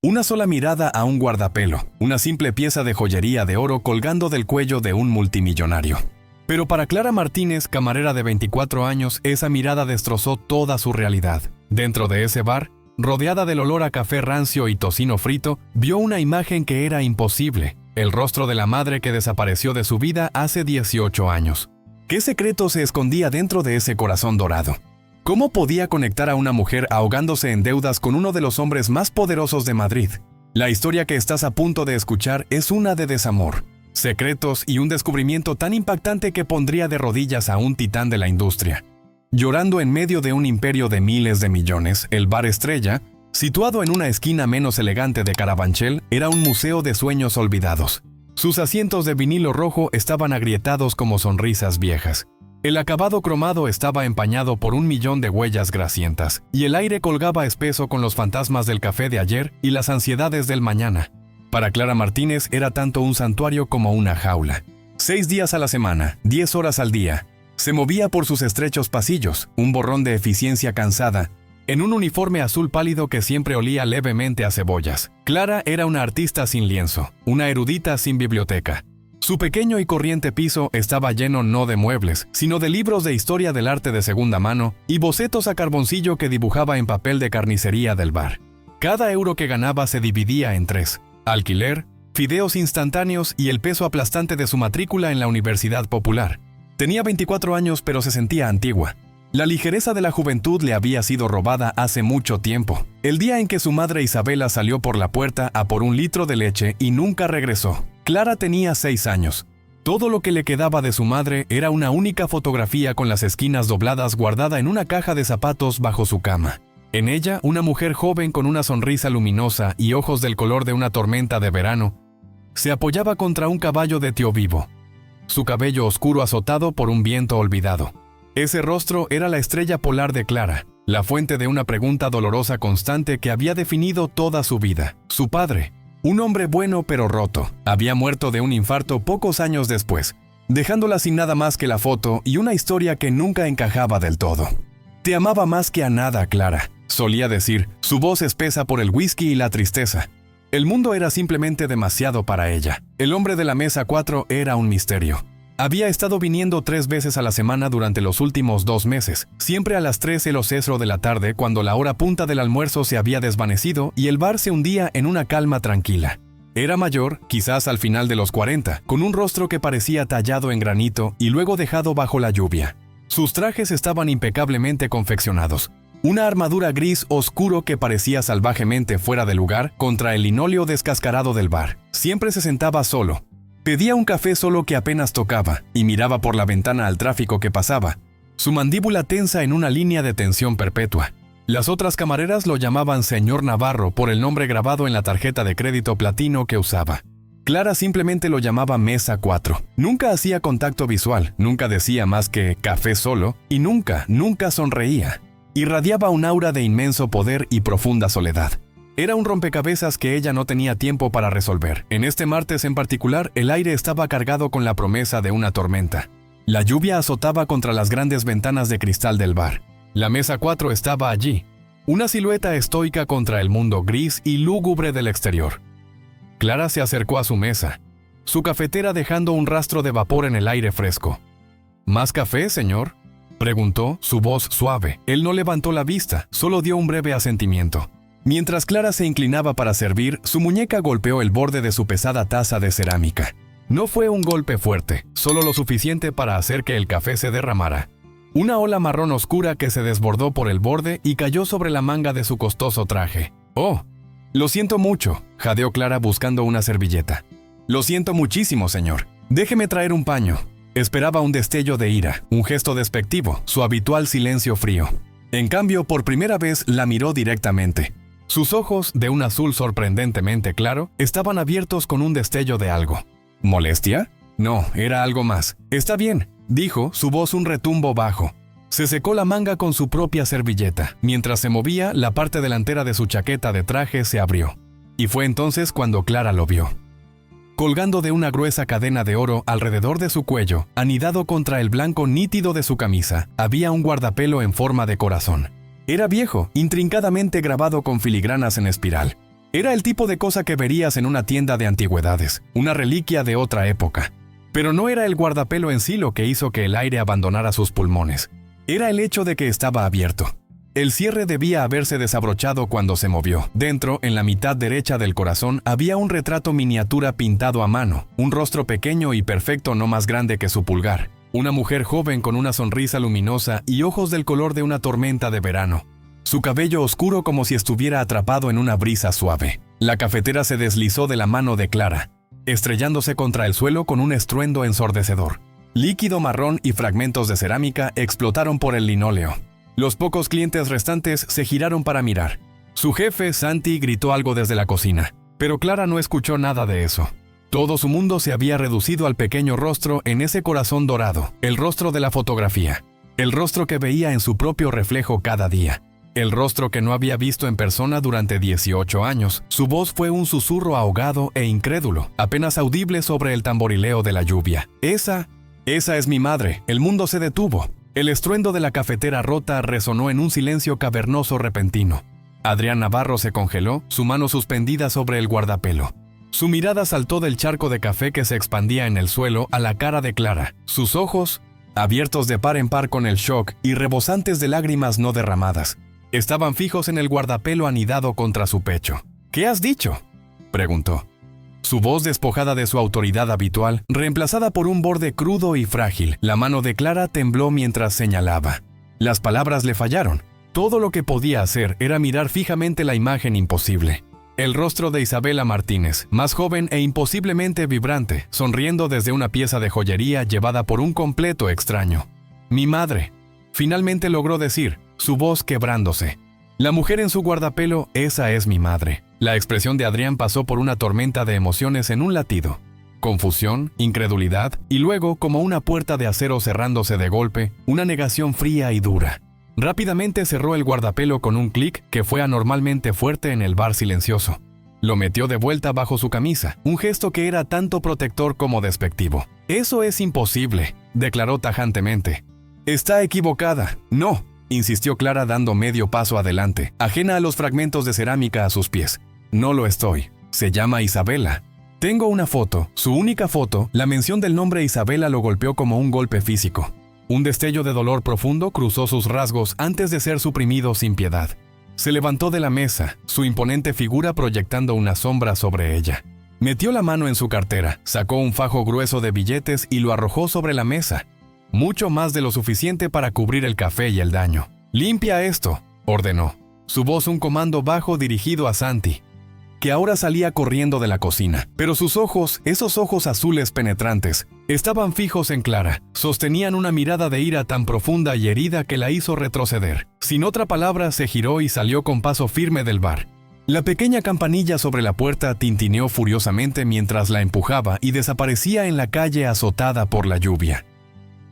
Una sola mirada a un guardapelo, una simple pieza de joyería de oro colgando del cuello de un multimillonario. Pero para Clara Martínez, camarera de 24 años, esa mirada destrozó toda su realidad. Dentro de ese bar, rodeada del olor a café rancio y tocino frito, vio una imagen que era imposible, el rostro de la madre que desapareció de su vida hace 18 años. ¿Qué secreto se escondía dentro de ese corazón dorado? ¿Cómo podía conectar a una mujer ahogándose en deudas con uno de los hombres más poderosos de Madrid? La historia que estás a punto de escuchar es una de desamor, secretos y un descubrimiento tan impactante que pondría de rodillas a un titán de la industria. Llorando en medio de un imperio de miles de millones, el Bar Estrella, situado en una esquina menos elegante de Carabanchel, era un museo de sueños olvidados. Sus asientos de vinilo rojo estaban agrietados como sonrisas viejas. El acabado cromado estaba empañado por 1.000.000 de huellas grasientas, y el aire colgaba espeso con los fantasmas del café de ayer y las ansiedades del mañana. Para Clara Martínez era tanto un santuario como una jaula. 6 días a la semana, 10 horas al día. Se movía por sus estrechos pasillos, un borrón de eficiencia cansada, en un uniforme azul pálido que siempre olía levemente a cebollas. Clara era una artista sin lienzo, una erudita sin biblioteca. Su pequeño y corriente piso estaba lleno no de muebles, sino de libros de historia del arte de segunda mano y bocetos a carboncillo que dibujaba en papel de carnicería del bar. Cada euro que ganaba se dividía en 3: alquiler, fideos instantáneos y el peso aplastante de su matrícula en la Universidad Popular. Tenía 24 años, pero se sentía antigua. La ligereza de la juventud le había sido robada hace mucho tiempo. El día en que su madre Isabela salió por la puerta a por 1 litro de leche y nunca regresó. Clara tenía 6 años. Todo lo que le quedaba de su madre era una única fotografía con las esquinas dobladas guardada en una caja de zapatos bajo su cama. En ella, una mujer joven con una sonrisa luminosa y ojos del color de una tormenta de verano, se apoyaba contra un caballo de tío vivo, su cabello oscuro azotado por un viento olvidado. Ese rostro era la estrella polar de Clara, la fuente de una pregunta dolorosa constante que había definido toda su vida. Su padre, un hombre bueno pero roto, había muerto de un infarto pocos años después, dejándola sin nada más que la foto y una historia que nunca encajaba del todo. «Te amaba más que a nada, Clara», solía decir, su voz espesa por el whisky y la tristeza. El mundo era simplemente demasiado para ella. El hombre de la mesa 4 era un misterio. Había estado viniendo 3 veces a la semana durante los últimos 2 meses, siempre a las 3:00 de la tarde, cuando la hora punta del almuerzo se había desvanecido y el bar se hundía en una calma tranquila. Era mayor, quizás al final de los 40, con un rostro que parecía tallado en granito y luego dejado bajo la lluvia. Sus trajes estaban impecablemente confeccionados. Una armadura gris oscuro que parecía salvajemente fuera de lugar contra el linóleo descascarado del bar. Siempre se sentaba solo. Pedía un café solo que apenas tocaba y miraba por la ventana al tráfico que pasaba, su mandíbula tensa en una línea de tensión perpetua. Las otras camareras lo llamaban Señor Navarro por el nombre grabado en la tarjeta de crédito platino que usaba. Clara simplemente lo llamaba Mesa 4. Nunca hacía contacto visual, nunca decía más que café solo y nunca sonreía. Irradiaba un aura de inmenso poder y profunda soledad. Era un rompecabezas que ella no tenía tiempo para resolver. En este martes en particular, el aire estaba cargado con la promesa de una tormenta. La lluvia azotaba contra las grandes ventanas de cristal del bar. La mesa 4 estaba allí, una silueta estoica contra el mundo gris y lúgubre del exterior. Clara se acercó a su mesa, su cafetera dejando un rastro de vapor en el aire fresco. ¿Más café, señor?, preguntó, su voz suave. Él no levantó la vista, solo dio un breve asentimiento. Mientras Clara se inclinaba para servir, su muñeca golpeó el borde de su pesada taza de cerámica. No fue un golpe fuerte, solo lo suficiente para hacer que el café se derramara. Una ola marrón oscura que se desbordó por el borde y cayó sobre la manga de su costoso traje. «Oh, lo siento mucho», jadeó Clara buscando una servilleta. «Lo siento muchísimo, señor. Déjeme traer un paño». Esperaba un destello de ira, un gesto despectivo, su habitual silencio frío. En cambio, por primera vez la miró directamente. Sus ojos, de un azul sorprendentemente claro, estaban abiertos con un destello de algo. ¿Molestia? No, era algo más. «Está bien», dijo, su voz un retumbo bajo. Se secó la manga con su propia servilleta. Mientras se movía, la parte delantera de su chaqueta de traje se abrió. Y fue entonces cuando Clara lo vio. Colgando de una gruesa cadena de oro alrededor de su cuello, anidado contra el blanco nítido de su camisa, había un guardapelo en forma de corazón. Era viejo, intrincadamente grabado con filigranas en espiral. Era el tipo de cosa que verías en una tienda de antigüedades, una reliquia de otra época. Pero no era el guardapelo en sí lo que hizo que el aire abandonara sus pulmones. Era el hecho de que estaba abierto. El cierre debía haberse desabrochado cuando se movió. Dentro, en la mitad derecha del corazón, había un retrato miniatura pintado a mano, un rostro pequeño y perfecto no más grande que su pulgar. Una mujer joven con una sonrisa luminosa y ojos del color de una tormenta de verano. Su cabello oscuro como si estuviera atrapado en una brisa suave. La cafetera se deslizó de la mano de Clara, estrellándose contra el suelo con un estruendo ensordecedor. Líquido marrón y fragmentos de cerámica explotaron por el linóleo. Los pocos clientes restantes se giraron para mirar. Su jefe, Santi, gritó algo desde la cocina, pero Clara no escuchó nada de eso. Todo su mundo se había reducido al pequeño rostro en ese corazón dorado, el rostro de la fotografía, el rostro que veía en su propio reflejo cada día, el rostro que no había visto en persona durante 18 años. Su voz fue un susurro ahogado e incrédulo, apenas audible sobre el tamborileo de la lluvia. Esa es mi madre. El mundo se detuvo. El estruendo de la cafetera rota resonó en un silencio cavernoso repentino. Adrián Navarro se congeló, su mano suspendida sobre el guardapelo. Su mirada saltó del charco de café que se expandía en el suelo a la cara de Clara. Sus ojos, abiertos de par en par con el shock y rebosantes de lágrimas no derramadas, estaban fijos en el guardapelo anidado contra su pecho. ¿Qué has dicho?, preguntó. Su voz despojada de su autoridad habitual, reemplazada por un borde crudo y frágil. La mano de Clara tembló mientras señalaba. Las palabras le fallaron. Todo lo que podía hacer era mirar fijamente la imagen imposible. El rostro de Isabela Martínez, más joven e imposiblemente vibrante, sonriendo desde una pieza de joyería llevada por un completo extraño. «Mi madre», finalmente logró decir, su voz quebrándose. La mujer en su guardapelo, esa es mi madre. La expresión de Adrián pasó por una tormenta de emociones en un latido. Confusión, incredulidad, y luego, como una puerta de acero cerrándose de golpe, una negación fría y dura. Rápidamente cerró el guardapelo con un clic que fue anormalmente fuerte en el bar silencioso. Lo metió de vuelta bajo su camisa, un gesto que era tanto protector como despectivo. «Eso es imposible», declaró tajantemente. «Está equivocada». «No», insistió Clara dando medio paso adelante, ajena a los fragmentos de cerámica a sus pies. «No lo estoy. Se llama Isabela. Tengo una foto, su única foto». La mención del nombre Isabela lo golpeó como un golpe físico. Un destello de dolor profundo cruzó sus rasgos antes de ser suprimido sin piedad. Se levantó de la mesa, su imponente figura proyectando una sombra sobre ella. Metió la mano en su cartera, sacó un fajo grueso de billetes y lo arrojó sobre la mesa. Mucho más de lo suficiente para cubrir el café y el daño. «Limpia esto», ordenó. Su voz un comando bajo dirigido a Santi, que ahora salía corriendo de la cocina. Pero sus ojos, esos ojos azules penetrantes, estaban fijos en Clara. Sostenían una mirada de ira tan profunda y herida que la hizo retroceder. Sin otra palabra, se giró y salió con paso firme del bar. La pequeña campanilla sobre la puerta tintineó furiosamente mientras la empujaba y desaparecía en la calle azotada por la lluvia.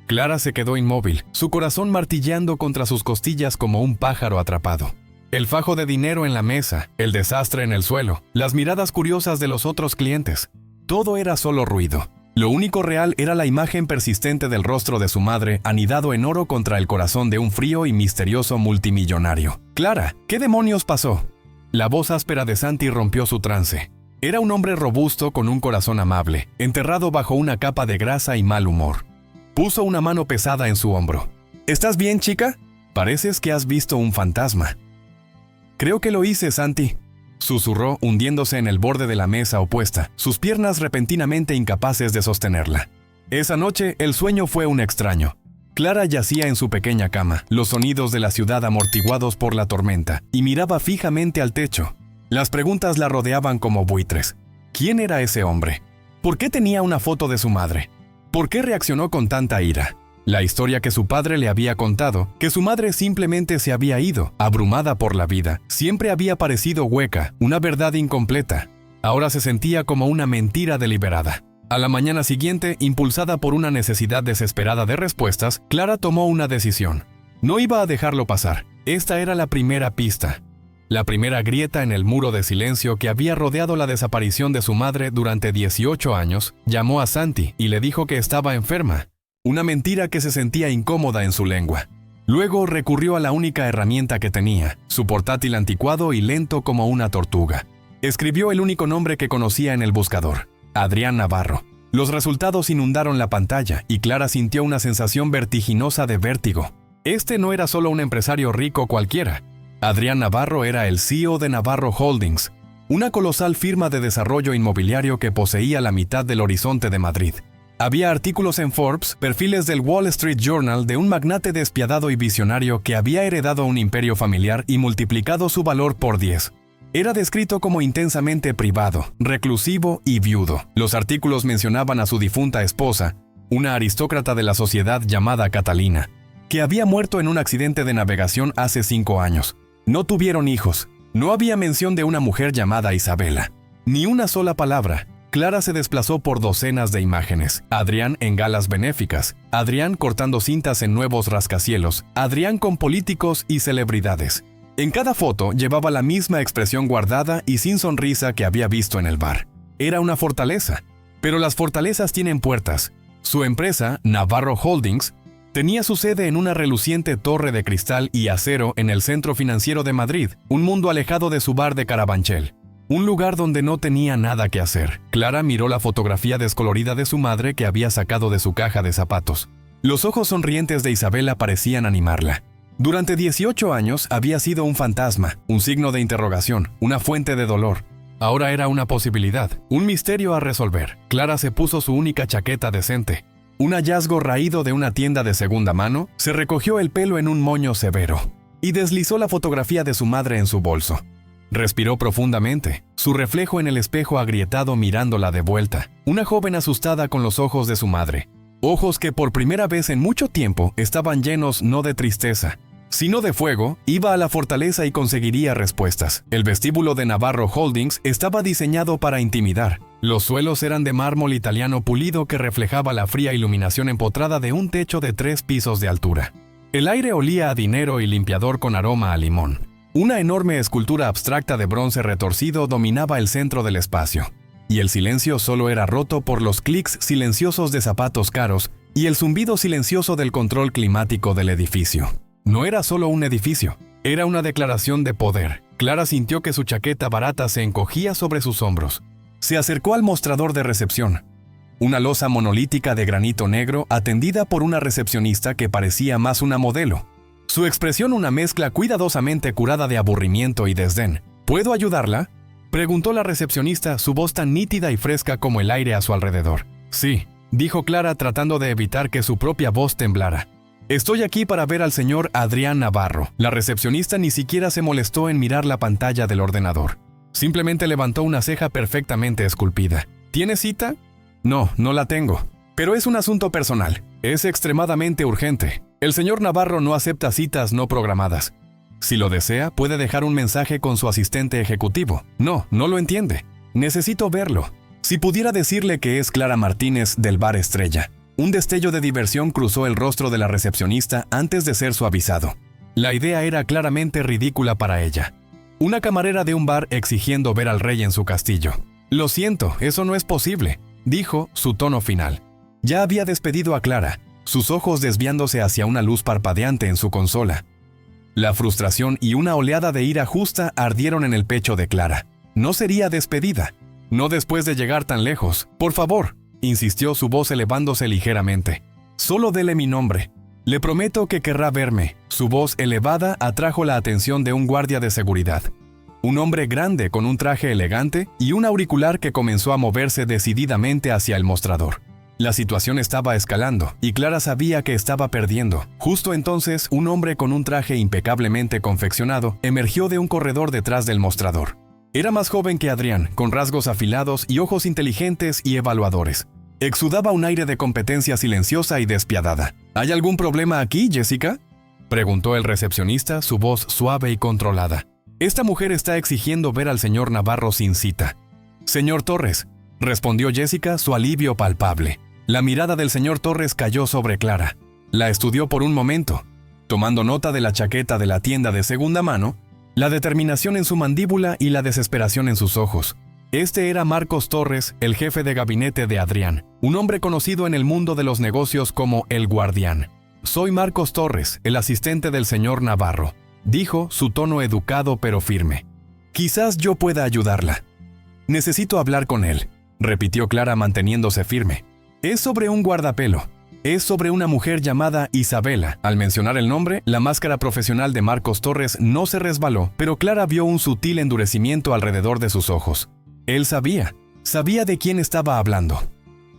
Clara se quedó inmóvil, su corazón martilleando contra sus costillas como un pájaro atrapado. El fajo de dinero en la mesa, el desastre en el suelo, las miradas curiosas de los otros clientes. Todo era solo ruido. Lo único real era la imagen persistente del rostro de su madre anidado en oro contra el corazón de un frío y misterioso multimillonario. «Clara, ¿qué demonios pasó?». La voz áspera de Santi rompió su trance. Era un hombre robusto con un corazón amable, enterrado bajo una capa de grasa y mal humor. Puso una mano pesada en su hombro. «¿Estás bien, chica? Pareces que has visto un fantasma». «Creo que lo hice, Santi», susurró, hundiéndose en el borde de la mesa opuesta, sus piernas repentinamente incapaces de sostenerla. Esa noche, el sueño fue un extraño. Clara yacía en su pequeña cama, los sonidos de la ciudad amortiguados por la tormenta, y miraba fijamente al techo. Las preguntas la rodeaban como buitres. ¿Quién era ese hombre? ¿Por qué tenía una foto de su madre? ¿Por qué reaccionó con tanta ira? La historia que su padre le había contado, que su madre simplemente se había ido, abrumada por la vida, siempre había parecido hueca, una verdad incompleta. Ahora se sentía como una mentira deliberada. A la mañana siguiente, impulsada por una necesidad desesperada de respuestas, Clara tomó una decisión. No iba a dejarlo pasar. Esta era la primera pista. La primera grieta en el muro de silencio que había rodeado la desaparición de su madre durante 18 años, llamó a Santi y le dijo que estaba enferma. Una mentira que se sentía incómoda en su lengua. Luego recurrió a la única herramienta que tenía, su portátil anticuado y lento como una tortuga. Escribió el único nombre que conocía en el buscador: Adrián Navarro. Los resultados inundaron la pantalla y Clara sintió una sensación vertiginosa de vértigo. Este no era solo un empresario rico cualquiera. Adrián Navarro era el CEO de Navarro Holdings, una colosal firma de desarrollo inmobiliario que poseía la mitad del horizonte de Madrid. Había artículos en Forbes, perfiles del Wall Street Journal de un magnate despiadado y visionario que había heredado un imperio familiar y multiplicado su valor por 10. Era descrito como intensamente privado, reclusivo y viudo. Los artículos mencionaban a su difunta esposa, una aristócrata de la sociedad llamada Catalina, que había muerto en un accidente de navegación hace 5 años. No tuvieron hijos. No había mención de una mujer llamada Isabela. Ni una sola palabra. Clara se desplazó por docenas de imágenes. Adrián en galas benéficas, Adrián cortando cintas en nuevos rascacielos, Adrián con políticos y celebridades. En cada foto llevaba la misma expresión guardada y sin sonrisa que había visto en el bar. Era una fortaleza. Pero las fortalezas tienen puertas. Su empresa, Navarro Holdings, tenía su sede en una reluciente torre de cristal y acero en el centro financiero de Madrid, un mundo alejado de su bar de Carabanchel. Un lugar donde no tenía nada que hacer. Clara miró la fotografía descolorida de su madre que había sacado de su caja de zapatos. Los ojos sonrientes de Isabela parecían animarla. Durante 18 años había sido un fantasma, un signo de interrogación, una fuente de dolor. Ahora era una posibilidad, un misterio a resolver. Clara se puso su única chaqueta decente. Un hallazgo raído de una tienda de segunda mano, se recogió el pelo en un moño severo y deslizó la fotografía de su madre en su bolso. Respiró profundamente, su reflejo en el espejo agrietado mirándola de vuelta. Una joven asustada con los ojos de su madre. Ojos que por primera vez en mucho tiempo estaban llenos no de tristeza, sino de fuego. Iba a la fortaleza y conseguiría respuestas. El vestíbulo de Navarro Holdings estaba diseñado para intimidar. Los suelos eran de mármol italiano pulido que reflejaba la fría iluminación empotrada de un techo de 3 pisos de altura. El aire olía a dinero y limpiador con aroma a limón. Una enorme escultura abstracta de bronce retorcido dominaba el centro del espacio, y el silencio solo era roto por los clics silenciosos de zapatos caros y el zumbido silencioso del control climático del edificio. No era solo un edificio, era una declaración de poder. Clara sintió que su chaqueta barata se encogía sobre sus hombros. Se acercó al mostrador de recepción. Una losa monolítica de granito negro atendida por una recepcionista que parecía más una modelo. Su expresión una mezcla cuidadosamente curada de aburrimiento y desdén. ¿Puedo ayudarla?, preguntó la recepcionista, su voz tan nítida y fresca como el aire a su alrededor. Sí, dijo Clara tratando de evitar que su propia voz temblara. Estoy aquí para ver al señor Adrián Navarro. La recepcionista ni siquiera se molestó en mirar la pantalla del ordenador. Simplemente levantó una ceja perfectamente esculpida. ¿Tiene cita? No, no la tengo. Pero es un asunto personal. Es extremadamente urgente. El señor Navarro no acepta citas no programadas. Si lo desea, puede dejar un mensaje con su asistente ejecutivo. No, no lo entiende. Necesito verlo. Si pudiera decirle que es Clara Martínez del Bar Estrella. Un destello de diversión cruzó el rostro de la recepcionista antes de ser suavizado. La idea era claramente ridícula para ella. Una camarera de un bar exigiendo ver al rey en su castillo. Lo siento, eso no es posible, dijo, su tono final. Ya había despedido a Clara, sus ojos desviándose hacia una luz parpadeante en su consola. La frustración y una oleada de ira justa ardieron en el pecho de Clara. No sería despedida. No después de llegar tan lejos. Por favor, insistió su voz elevándose ligeramente. Solo dele mi nombre. Le prometo que querrá verme. Su voz elevada atrajo la atención de un guardia de seguridad. Un hombre grande con un traje elegante y un auricular que comenzó a moverse decididamente hacia el mostrador. La situación estaba escalando y Clara sabía que estaba perdiendo. Justo entonces, un hombre con un traje impecablemente confeccionado emergió de un corredor detrás del mostrador. Era más joven que Adrián, con rasgos afilados y ojos inteligentes y evaluadores. Exudaba un aire de competencia silenciosa y despiadada. ¿Hay algún problema aquí, Jessica?, preguntó el recepcionista, su voz suave y controlada. Esta mujer está exigiendo ver al señor Navarro sin cita. Señor Torres, respondió Jessica, su alivio palpable. La mirada del señor Torres cayó sobre Clara. La estudió por un momento, tomando nota de la chaqueta de la tienda de segunda mano, la determinación en su mandíbula y la desesperación en sus ojos. Este era Marcos Torres, el jefe de gabinete de Adrián, un hombre conocido en el mundo de los negocios como el Guardián. Soy Marcos Torres, el asistente del señor Navarro, dijo, su tono educado pero firme. Quizás yo pueda ayudarla. Necesito hablar con él, repitió Clara manteniéndose firme. Es sobre un guardapelo. Es sobre una mujer llamada Isabela. Al mencionar el nombre, la máscara profesional de Marcos Torres no se resbaló, pero Clara vio un sutil endurecimiento alrededor de sus ojos. Él sabía de quién estaba hablando.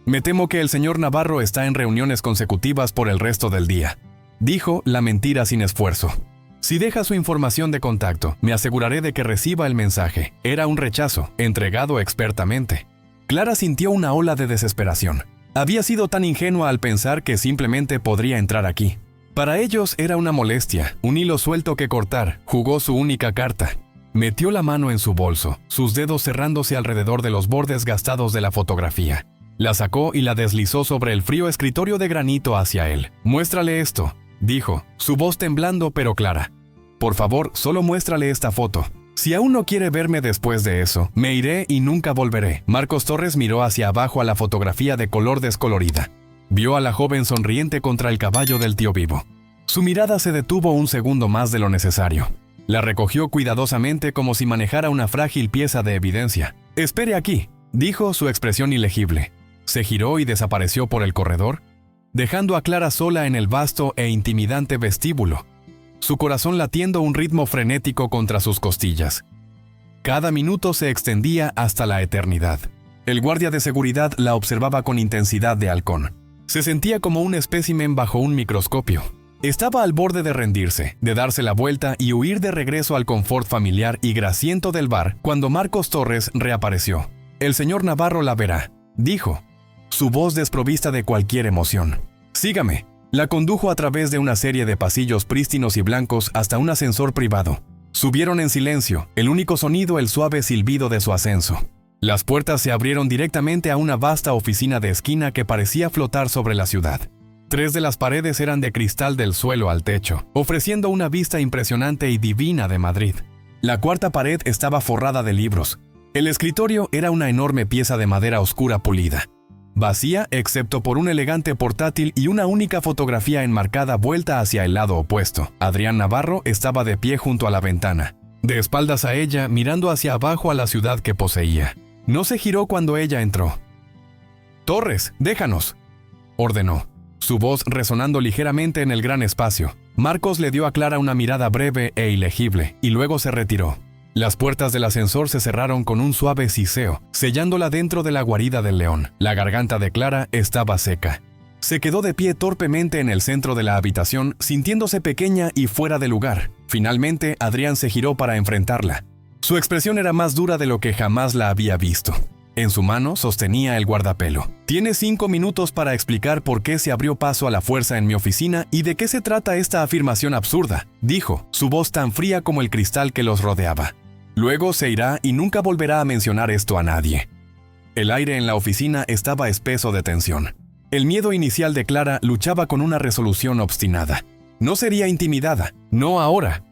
Me temo que el señor Navarro está en reuniones consecutivas por el resto del día, dijo la mentira sin esfuerzo. Si deja su información de contacto, me aseguraré de que reciba el mensaje. Era un rechazo, entregado expertamente. Clara sintió una ola de desesperación. Había sido tan ingenua al pensar que simplemente podría entrar aquí. Para ellos era una molestia, un hilo suelto que cortar. Jugó su única carta. Metió la mano en su bolso, sus dedos cerrándose alrededor de los bordes gastados de la fotografía. La sacó y la deslizó sobre el frío escritorio de granito hacia él. Muéstrale esto, dijo, su voz temblando pero clara. Por favor, solo muéstrale esta foto. Si aún no quiere verme después de eso, me iré y nunca volveré. Marcos Torres miró hacia abajo a la fotografía de color descolorida. Vio a la joven sonriente contra el caballo del tío Vivo. Su mirada se detuvo un segundo más de lo necesario. La recogió cuidadosamente como si manejara una frágil pieza de evidencia. «Espere aquí», dijo, su expresión ilegible. Se giró y desapareció por el corredor, dejando a Clara sola en el vasto e intimidante vestíbulo, su corazón latiendo un ritmo frenético contra sus costillas. Cada minuto se extendía hasta la eternidad. El guardia de seguridad la observaba con intensidad de halcón. Se sentía como un espécimen bajo un microscopio. Estaba al borde de rendirse, de darse la vuelta y huir de regreso al confort familiar y grasiento del bar cuando Marcos Torres reapareció. «El señor Navarro la verá», dijo, su voz desprovista de cualquier emoción. «Sígame». La condujo a través de una serie de pasillos prístinos y blancos hasta un ascensor privado. Subieron en silencio, el único sonido el suave silbido de su ascenso. Las puertas se abrieron directamente a una vasta oficina de esquina que parecía flotar sobre la ciudad. 3 de las paredes eran de cristal del suelo al techo, ofreciendo una vista impresionante y divina de Madrid. La 4ª pared estaba forrada de libros. El escritorio era una enorme pieza de madera oscura pulida, vacía excepto por un elegante portátil y una única fotografía enmarcada vuelta hacia el lado opuesto. Adrián Navarro estaba de pie junto a la ventana, de espaldas a ella, mirando hacia abajo a la ciudad que poseía. No se giró cuando ella entró. «Torres, déjanos», ordenó, su voz resonando ligeramente en el gran espacio. Marcos le dio a Clara una mirada breve e ilegible, y luego se retiró. Las puertas del ascensor se cerraron con un suave siseo, sellándola dentro de la guarida del león. La garganta de Clara estaba seca. Se quedó de pie torpemente en el centro de la habitación, sintiéndose pequeña y fuera de lugar. Finalmente, Adrián se giró para enfrentarla. Su expresión era más dura de lo que jamás la había visto. En su mano sostenía el guardapelo. «Tiene 5 minutos para explicar por qué se abrió paso a la fuerza en mi oficina y de qué se trata esta afirmación absurda», dijo, su voz tan fría como el cristal que los rodeaba. «Luego se irá y nunca volverá a mencionar esto a nadie». El aire en la oficina estaba espeso de tensión. El miedo inicial de Clara luchaba con una resolución obstinada. No sería intimidada, no ahora.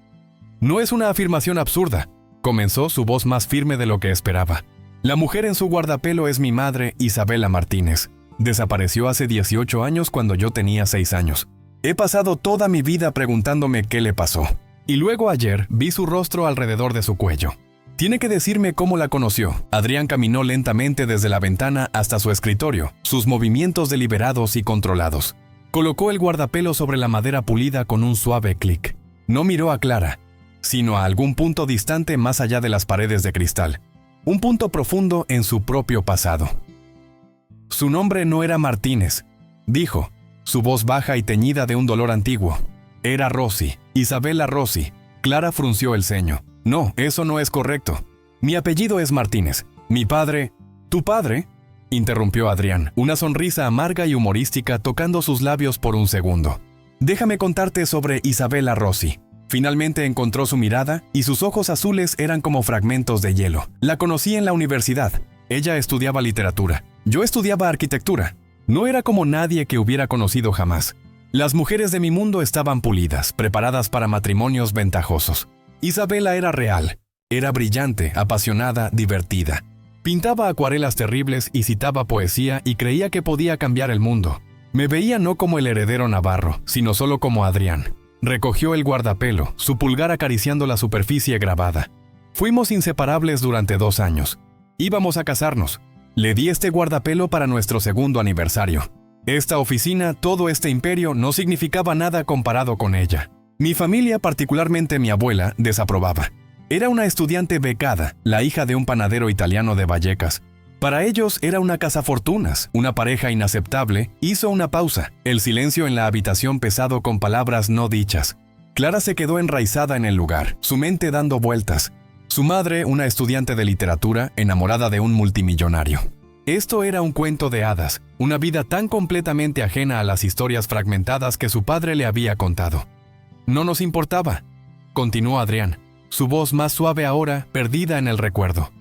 «No es una afirmación absurda», comenzó, su voz más firme de lo que esperaba. «La mujer en su guardapelo es mi madre, Isabela Martínez. Desapareció hace 18 años cuando yo tenía 6 años. He pasado toda mi vida preguntándome qué le pasó. Y luego ayer vi su rostro alrededor de su cuello. Tiene que decirme cómo la conoció». Adrián caminó lentamente desde la ventana hasta su escritorio, sus movimientos deliberados y controlados. Colocó el guardapelo sobre la madera pulida con un suave clic. No miró a Clara, sino a algún punto distante más allá de las paredes de cristal. Un punto profundo en su propio pasado. «Su nombre no era Martínez», dijo, su voz baja y teñida de un dolor antiguo. «Era Rossi, Isabela Rossi». Clara frunció el ceño. «No, eso no es correcto. Mi apellido es Martínez. Mi padre...» «¿Tu padre?», interrumpió Adrián, una sonrisa amarga y humorística tocando sus labios por un segundo. «Déjame contarte sobre Isabela Rossi». Finalmente encontró su mirada y sus ojos azules eran como fragmentos de hielo. «La conocí en la universidad. Ella estudiaba literatura. Yo estudiaba arquitectura. No era como nadie que hubiera conocido jamás. Las mujeres de mi mundo estaban pulidas, preparadas para matrimonios ventajosos. Isabela era real. Era brillante, apasionada, divertida. Pintaba acuarelas terribles y citaba poesía y creía que podía cambiar el mundo. Me veía no como el heredero Navarro, sino solo como Adrián». Recogió el guardapelo, su pulgar acariciando la superficie grabada. «Fuimos inseparables durante 2 años. Íbamos a casarnos. Le di este guardapelo para nuestro segundo aniversario. Esta oficina, todo este imperio, no significaba nada comparado con ella. Mi familia, particularmente mi abuela, desaprobaba. Era una estudiante becada, la hija de un panadero italiano de Vallecas. Para ellos era una cazafortunas, una pareja inaceptable. Hizo una pausa, el silencio en la habitación pesado con palabras no dichas. Clara se quedó enraizada en el lugar, su mente dando vueltas. Su madre, una estudiante de literatura, enamorada de un multimillonario. Esto era un cuento de hadas, una vida tan completamente ajena a las historias fragmentadas que su padre le había contado. No nos importaba, continuó Adrián, su voz más suave ahora, perdida en el recuerdo.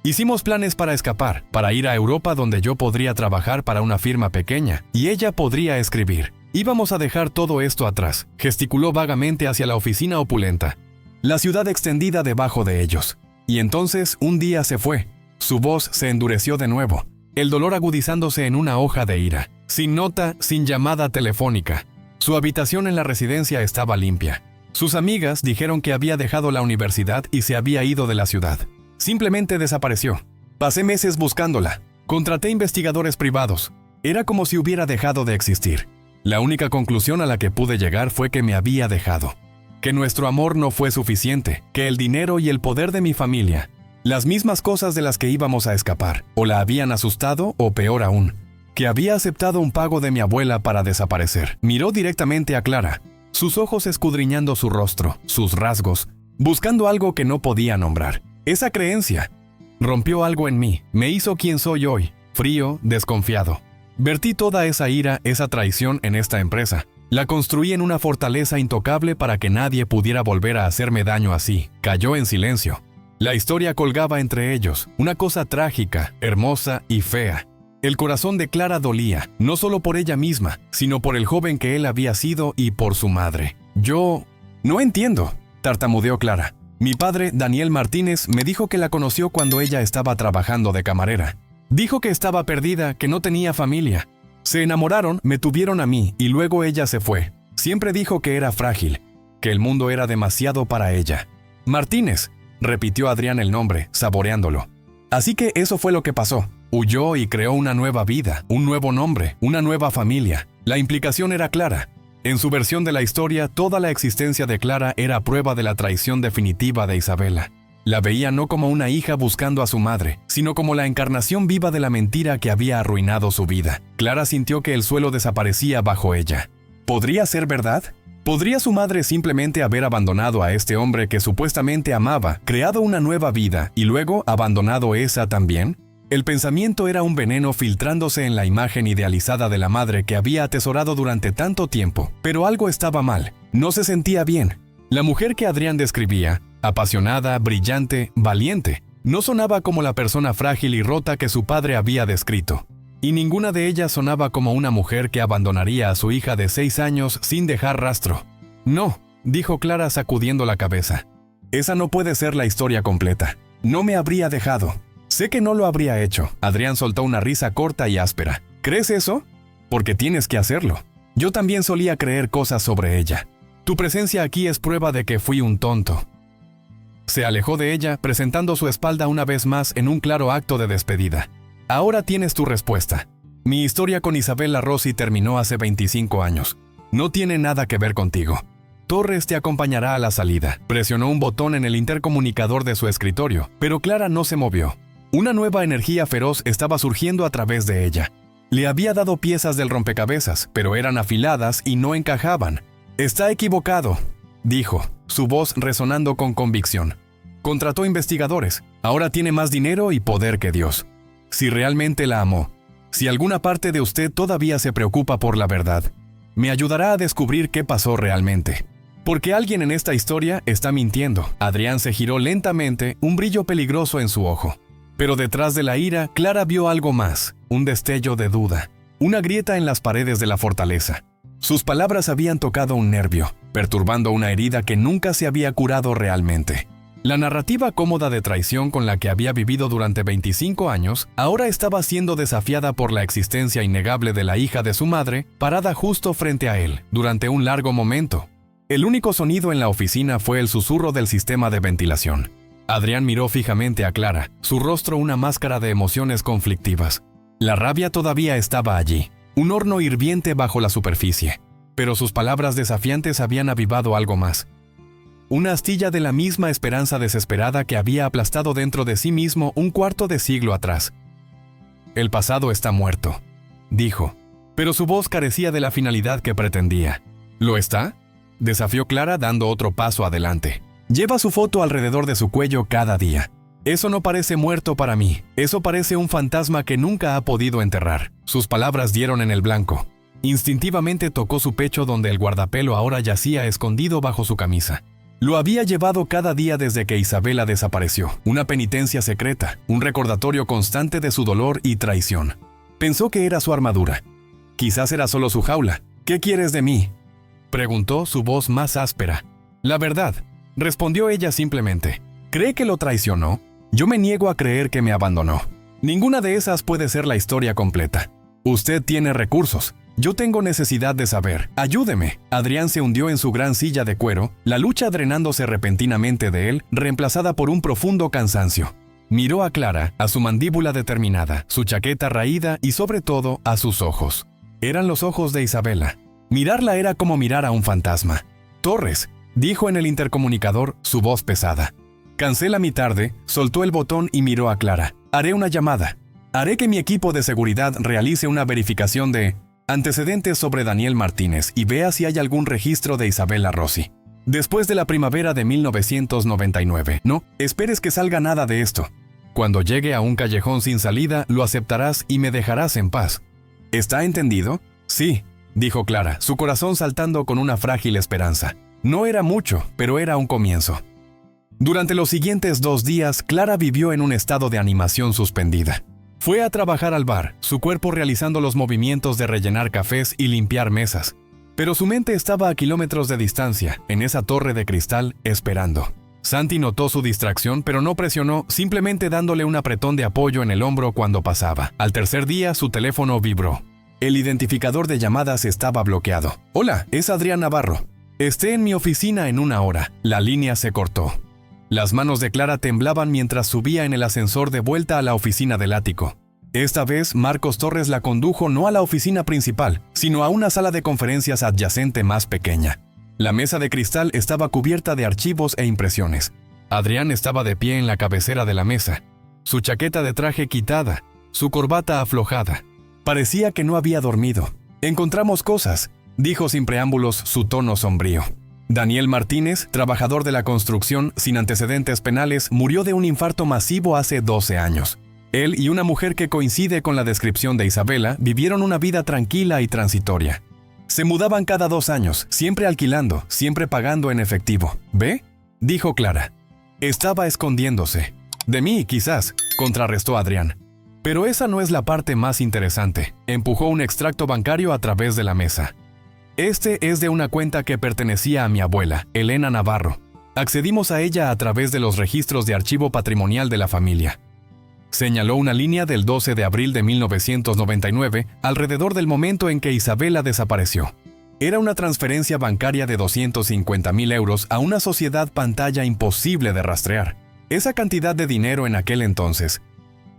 Hicimos planes para escapar, para ir a Europa donde yo podría trabajar para una firma pequeña y ella podría escribir. Íbamos a dejar todo esto atrás, gesticuló vagamente hacia la oficina opulenta, la ciudad extendida debajo de ellos. Y entonces un día se fue. Su voz se endureció de nuevo, el dolor agudizándose en una hoja de ira, sin nota, sin llamada telefónica. Su habitación en la residencia estaba limpia. Sus amigas dijeron que había dejado la universidad y se había ido de la ciudad. Simplemente desapareció. Pasé meses buscándola. Contraté investigadores privados. Era como si hubiera dejado de existir. La única conclusión a la que pude llegar fue que me había dejado. Que nuestro amor no fue suficiente, que el dinero y el poder de mi familia, las mismas cosas de las que íbamos a escapar, o la habían asustado o peor aún, que había aceptado un pago de mi abuela para desaparecer. Miró directamente a Clara, sus ojos escudriñando su rostro, sus rasgos, buscando algo que no podía nombrar. Esa creencia rompió algo en mí, me hizo quien soy hoy, frío, desconfiado. Vertí toda esa ira, esa traición en esta empresa. La construí en una fortaleza intocable para que nadie pudiera volver a hacerme daño así. Cayó en silencio. La historia colgaba entre ellos, una cosa trágica, hermosa y fea. El corazón de Clara dolía, no solo por ella misma, sino por el joven que él había sido y por su madre. Yo no entiendo, tartamudeó Clara. Mi padre, Daniel Martínez, me dijo que la conoció cuando ella estaba trabajando de camarera. Dijo que estaba perdida, que no tenía familia. Se enamoraron, me tuvieron a mí y luego ella se fue. Siempre dijo que era frágil, que el mundo era demasiado para ella. Martínez, repitió Adrián el nombre, saboreándolo. Así que eso fue lo que pasó. Huyó y creó una nueva vida, un nuevo nombre, una nueva familia. La implicación era clara. En su versión de la historia, toda la existencia de Clara era prueba de la traición definitiva de Isabela. La veía no como una hija buscando a su madre, sino como la encarnación viva de la mentira que había arruinado su vida. Clara sintió que el suelo desaparecía bajo ella. ¿Podría ser verdad? ¿Podría su madre simplemente haber abandonado a este hombre que supuestamente amaba, creado una nueva vida y luego abandonado esa también? El pensamiento era un veneno filtrándose en la imagen idealizada de la madre que había atesorado durante tanto tiempo, pero algo estaba mal, no se sentía bien. La mujer que Adrián describía, apasionada, brillante, valiente, no sonaba como la persona frágil y rota que su padre había descrito. Y ninguna de ellas sonaba como una mujer que abandonaría a su hija de 6 años sin dejar rastro. No, dijo Clara sacudiendo la cabeza. Esa no puede ser la historia completa. No me habría dejado. Sé que no lo habría hecho. Adrián soltó una risa corta y áspera. ¿Crees eso? Porque tienes que hacerlo. Yo también solía creer cosas sobre ella. Tu presencia aquí es prueba de que fui un tonto. Se alejó de ella, presentando su espalda una vez más en un claro acto de despedida. Ahora tienes tu respuesta. Mi historia con Isabela Rossi terminó hace 25 años. No tiene nada que ver contigo. Torres te acompañará a la salida. Presionó un botón en el intercomunicador de su escritorio, pero Clara no se movió. Una nueva energía feroz estaba surgiendo a través de ella. Le había dado piezas del rompecabezas, pero eran afiladas y no encajaban. Está equivocado, dijo, su voz resonando con convicción. Contrató investigadores. Ahora tiene más dinero y poder que Dios. Si realmente la amó, si alguna parte de usted todavía se preocupa por la verdad, me ayudará a descubrir qué pasó realmente. Porque alguien en esta historia está mintiendo. Adrián se giró lentamente, un brillo peligroso en su ojo. Pero detrás de la ira, Clara vio algo más, un destello de duda, una grieta en las paredes de la fortaleza. Sus palabras habían tocado un nervio, perturbando una herida que nunca se había curado realmente. La narrativa cómoda de traición con la que había vivido durante 25 años, ahora estaba siendo desafiada por la existencia innegable de la hija de su madre, parada justo frente a él, durante un largo momento. El único sonido en la oficina fue el susurro del sistema de ventilación. Adrián miró fijamente a Clara, su rostro una máscara de emociones conflictivas. La rabia todavía estaba allí, un horno hirviente bajo la superficie, pero sus palabras desafiantes habían avivado algo más. Una astilla de la misma esperanza desesperada que había aplastado dentro de sí mismo un cuarto de siglo atrás. «El pasado está muerto», dijo, pero su voz carecía de la finalidad que pretendía. «¿Lo está?», desafió Clara dando otro paso adelante. «Lleva su foto alrededor de su cuello cada día. Eso no parece muerto para mí, eso parece un fantasma que nunca ha podido enterrar». Sus palabras dieron en el blanco. Instintivamente tocó su pecho donde el guardapelo ahora yacía escondido bajo su camisa. Lo había llevado cada día desde que Isabela desapareció, una penitencia secreta, un recordatorio constante de su dolor y traición. Pensó que era su armadura. Quizás era solo su jaula. «¿Qué quieres de mí?», preguntó, su voz más áspera. «La verdad», respondió ella simplemente. «¿Cree que lo traicionó? Yo me niego a creer que me abandonó. Ninguna de esas puede ser la historia completa. Usted tiene recursos. Yo tengo necesidad de saber. Ayúdeme». Adrián se hundió en su gran silla de cuero, la lucha drenándose repentinamente de él, reemplazada por un profundo cansancio. Miró a Clara, a su mandíbula determinada, su chaqueta raída y sobre todo a sus ojos. Eran los ojos de Isabela. Mirarla era como mirar a un fantasma. «Torres», dijo en el intercomunicador, su voz pesada. «Cancela mi tarde», soltó el botón y miró a Clara. «Haré una llamada. Haré que mi equipo de seguridad realice una verificación de antecedentes sobre Daniel Martínez y vea si hay algún registro de Isabela Rossi. Después de la primavera de 1999. No esperes que salga nada de esto. Cuando llegue a un callejón sin salida, lo aceptarás y me dejarás en paz. ¿Está entendido?» «Sí», dijo Clara, su corazón saltando con una frágil esperanza. No era mucho, pero era un comienzo. Durante los siguientes 2 días, Clara vivió en un estado de animación suspendida. Fue a trabajar al bar, su cuerpo realizando los movimientos de rellenar cafés y limpiar mesas. Pero su mente estaba a kilómetros de distancia, en esa torre de cristal, esperando. Santi notó su distracción, pero no presionó, simplemente dándole un apretón de apoyo en el hombro cuando pasaba. Al tercer día, su teléfono vibró. El identificador de llamadas estaba bloqueado. «Hola, es Adrián Navarro. Esté en mi oficina en 1 hora». La línea se cortó. Las manos de Clara temblaban mientras subía en el ascensor de vuelta a la oficina del ático. Esta vez, Marcos Torres la condujo no a la oficina principal, sino a una sala de conferencias adyacente más pequeña. La mesa de cristal estaba cubierta de archivos e impresiones. Adrián estaba de pie en la cabecera de la mesa, su chaqueta de traje quitada, su corbata aflojada. Parecía que no había dormido. «Encontramos cosas», dijo sin preámbulos, su tono sombrío. Daniel Martínez, trabajador de la construcción sin antecedentes penales, murió de un infarto masivo hace 12 años. Él y una mujer que coincide con la descripción de Isabela vivieron una vida tranquila y transitoria. Se mudaban cada 2 años, siempre alquilando, siempre pagando en efectivo. «¿Ve?», dijo Clara. Estaba escondiéndose. «De mí, quizás», contrarrestó Adrián. «Pero esa no es la parte más interesante». Empujó un extracto bancario a través de la mesa. «Este es de una cuenta que pertenecía a mi abuela, Elena Navarro. Accedimos a ella a través de los registros de archivo patrimonial de la familia». Señaló una línea del 12 de abril de 1999, alrededor del momento en que Isabela desapareció. Era una transferencia bancaria de 250.000 euros a una sociedad pantalla imposible de rastrear. Esa cantidad de dinero en aquel entonces.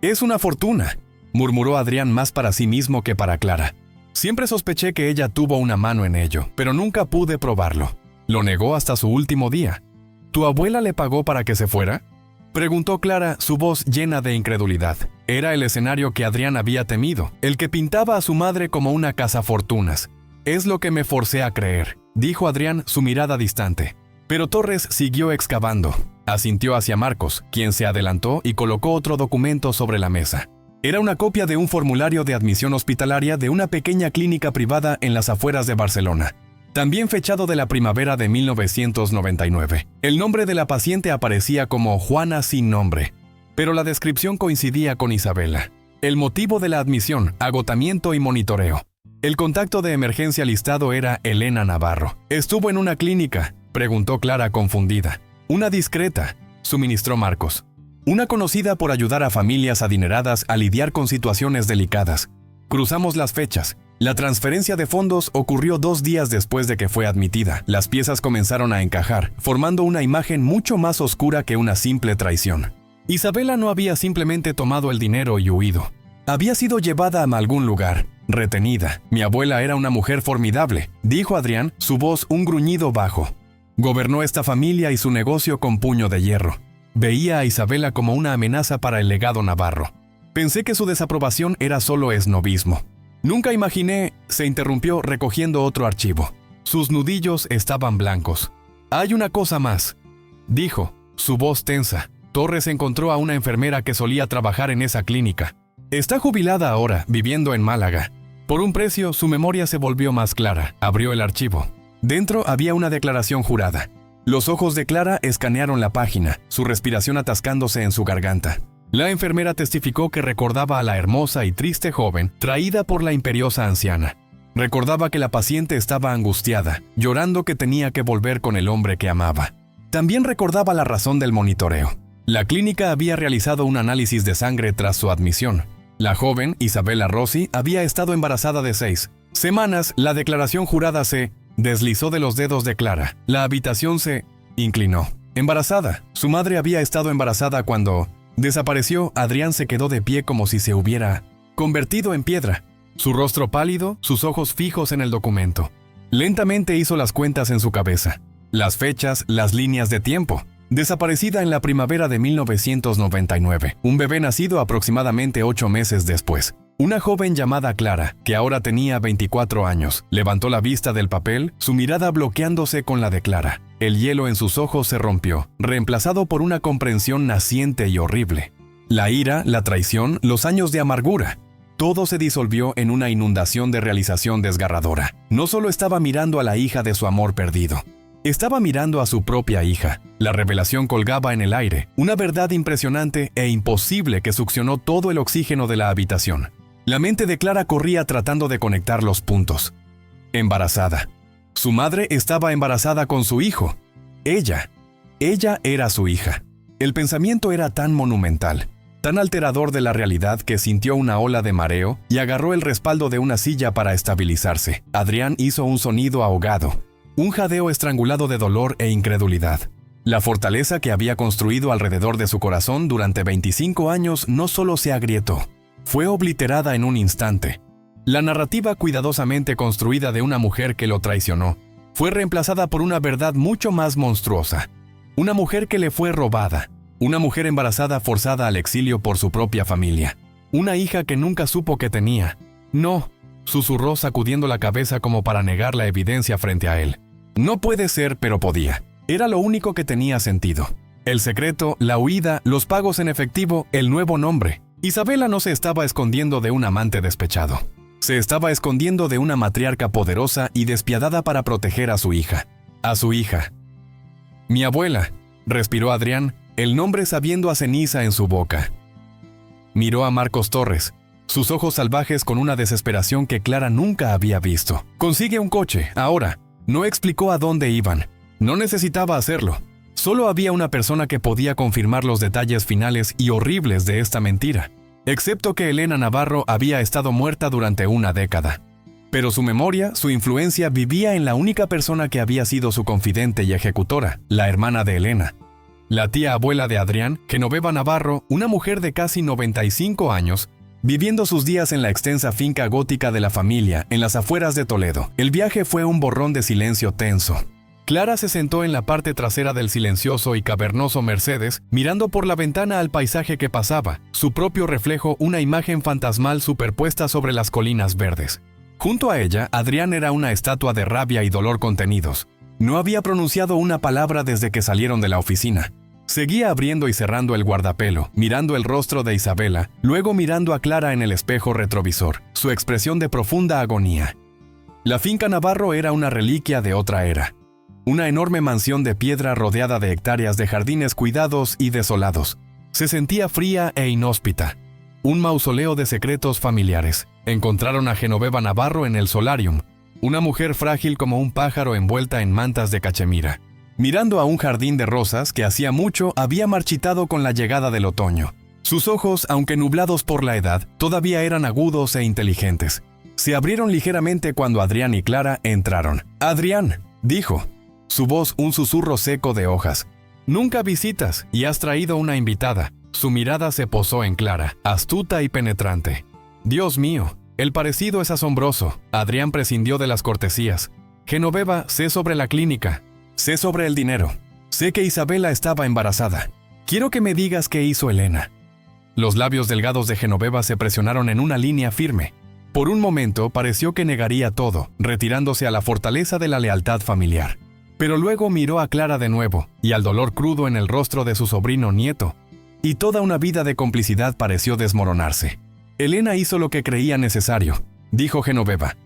«Es una fortuna», murmuró Adrián más para sí mismo que para Clara. «Siempre sospeché que ella tuvo una mano en ello, pero nunca pude probarlo». Lo negó hasta su último día. «¿Tu abuela le pagó para que se fuera?», preguntó Clara, su voz llena de incredulidad. Era el escenario que Adrián había temido, el que pintaba a su madre como una cazafortunas. «Es lo que me forcé a creer», dijo Adrián, su mirada distante. Pero Torres siguió excavando. Asintió hacia Marcos, quien se adelantó y colocó otro documento sobre la mesa. Era una copia de un formulario de admisión hospitalaria de una pequeña clínica privada en las afueras de Barcelona, también fechado de la primavera de 1999. El nombre de la paciente aparecía como Juana sin nombre, pero la descripción coincidía con Isabela. El motivo de la admisión, agotamiento y monitoreo. El contacto de emergencia listado era Elena Navarro. «¿Estuvo en una clínica?», preguntó Clara confundida. «Una discreta», suministró Marcos. «Una conocida por ayudar a familias adineradas a lidiar con situaciones delicadas. Cruzamos las fechas. La transferencia de fondos ocurrió 2 días después de que fue admitida. Las piezas comenzaron a encajar, formando una imagen mucho más oscura que una simple traición. Isabela no había simplemente tomado el dinero y huido. Había sido llevada a algún lugar, retenida. Mi abuela era una mujer formidable, dijo Adrián, su voz un gruñido bajo. Gobernó esta familia y su negocio con puño de hierro. Veía a Isabela como una amenaza para el legado navarro. Pensé que su desaprobación era solo esnobismo. Nunca imaginé, se interrumpió recogiendo otro archivo. Sus nudillos estaban blancos. Hay una cosa más, dijo, su voz tensa. Torres encontró a una enfermera que solía trabajar en esa clínica. Está jubilada ahora, viviendo en Málaga. Por un precio, su memoria se volvió más clara. Abrió el archivo. Dentro había una declaración jurada. Los ojos de Clara escanearon la página, su respiración atascándose en su garganta. La enfermera testificó que recordaba a la hermosa y triste joven traída por la imperiosa anciana. Recordaba que la paciente estaba angustiada, llorando que tenía que volver con el hombre que amaba. También recordaba la razón del monitoreo. La clínica había realizado un análisis de sangre tras su admisión. La joven, Isabela Rossi, había estado embarazada de 6 semanas. La declaración jurada se deslizó de los dedos de Clara. La habitación se inclinó. Embarazada. Su madre había estado embarazada cuando desapareció. Adrián se quedó de pie como si se hubiera convertido en piedra. Su rostro pálido, sus ojos fijos en el documento. Lentamente hizo las cuentas en su cabeza. Las fechas, las líneas de tiempo. Desaparecida en la primavera de 1999. Un bebé nacido aproximadamente 8 meses después. Una joven llamada Clara, que ahora tenía 24 años, levantó la vista del papel, su mirada bloqueándose con la de Clara. El hielo en sus ojos se rompió, reemplazado por una comprensión naciente y horrible. La ira, la traición, los años de amargura. Todo se disolvió en una inundación de realización desgarradora. No solo estaba mirando a la hija de su amor perdido. Estaba mirando a su propia hija. La revelación colgaba en el aire, una verdad impresionante e imposible que succionó todo el oxígeno de la habitación. La mente de Clara corría tratando de conectar los puntos. Embarazada. Su madre estaba embarazada con su hijo. Ella era su hija. El pensamiento era tan monumental, tan alterador de la realidad que sintió una ola de mareo y agarró el respaldo de una silla para estabilizarse. Adrián hizo un sonido ahogado, un jadeo estrangulado de dolor e incredulidad. La fortaleza que había construido alrededor de su corazón durante 25 años no solo se agrietó, fue obliterada en un instante. La narrativa cuidadosamente construida de una mujer que lo traicionó fue reemplazada por una verdad mucho más monstruosa. Una mujer que le fue robada. Una mujer embarazada forzada al exilio por su propia familia. Una hija que nunca supo que tenía. No, susurró sacudiendo la cabeza como para negar la evidencia frente a él. No puede ser, pero podía. Era lo único que tenía sentido. El secreto, la huida, los pagos en efectivo, el nuevo nombre. Isabela no se estaba escondiendo de un amante despechado. Se estaba escondiendo de una matriarca poderosa y despiadada para proteger a su hija. A su hija. Mi abuela, respiró Adrián, el nombre sabiendo a ceniza en su boca. Miró a Marcos Torres, sus ojos salvajes con una desesperación que Clara nunca había visto. Consigue un coche, ahora. No explicó a dónde iban. No necesitaba hacerlo. Solo había una persona que podía confirmar los detalles finales y horribles de esta mentira, excepto que Elena Navarro había estado muerta durante una década. Pero su memoria, su influencia vivía en la única persona que había sido su confidente y ejecutora, la hermana de Elena. La tía abuela de Adrián, Genoveva Navarro, una mujer de casi 95 años, viviendo sus días en la extensa finca gótica de la familia, en las afueras de Toledo. El viaje fue un borrón de silencio tenso. Clara se sentó en la parte trasera del silencioso y cavernoso Mercedes, mirando por la ventana al paisaje que pasaba, su propio reflejo una imagen fantasmal superpuesta sobre las colinas verdes. Junto a ella, Adrián era una estatua de rabia y dolor contenidos. No había pronunciado una palabra desde que salieron de la oficina. Seguía abriendo y cerrando el guardapelo, mirando el rostro de Isabela, luego mirando a Clara en el espejo retrovisor, su expresión de profunda agonía. La finca Navarro era una reliquia de otra era. Una enorme mansión de piedra rodeada de hectáreas de jardines cuidados y desolados. Se sentía fría e inhóspita. Un mausoleo de secretos familiares. Encontraron a Genoveva Navarro en el solarium, una mujer frágil como un pájaro envuelta en mantas de cachemira, mirando a un jardín de rosas que hacía mucho había marchitado con la llegada del otoño. Sus ojos, aunque nublados por la edad, todavía eran agudos e inteligentes. Se abrieron ligeramente cuando Adrián y Clara entraron. «Adrián», dijo, su voz un susurro seco de hojas. «Nunca visitas y has traído una invitada». Su mirada se posó en Clara, astuta y penetrante. «Dios mío, el parecido es asombroso». Adrián prescindió de las cortesías. «Genoveva, sé sobre la clínica. Sé sobre el dinero. Sé que Isabela estaba embarazada. Quiero que me digas qué hizo Elena». Los labios delgados de Genoveva se presionaron en una línea firme. Por un momento pareció que negaría todo, retirándose a la fortaleza de la lealtad familiar. Pero luego miró a Clara de nuevo, y al dolor crudo en el rostro de su sobrino nieto, y toda una vida de complicidad pareció desmoronarse. «Elena hizo lo que creía necesario», dijo Genoveva,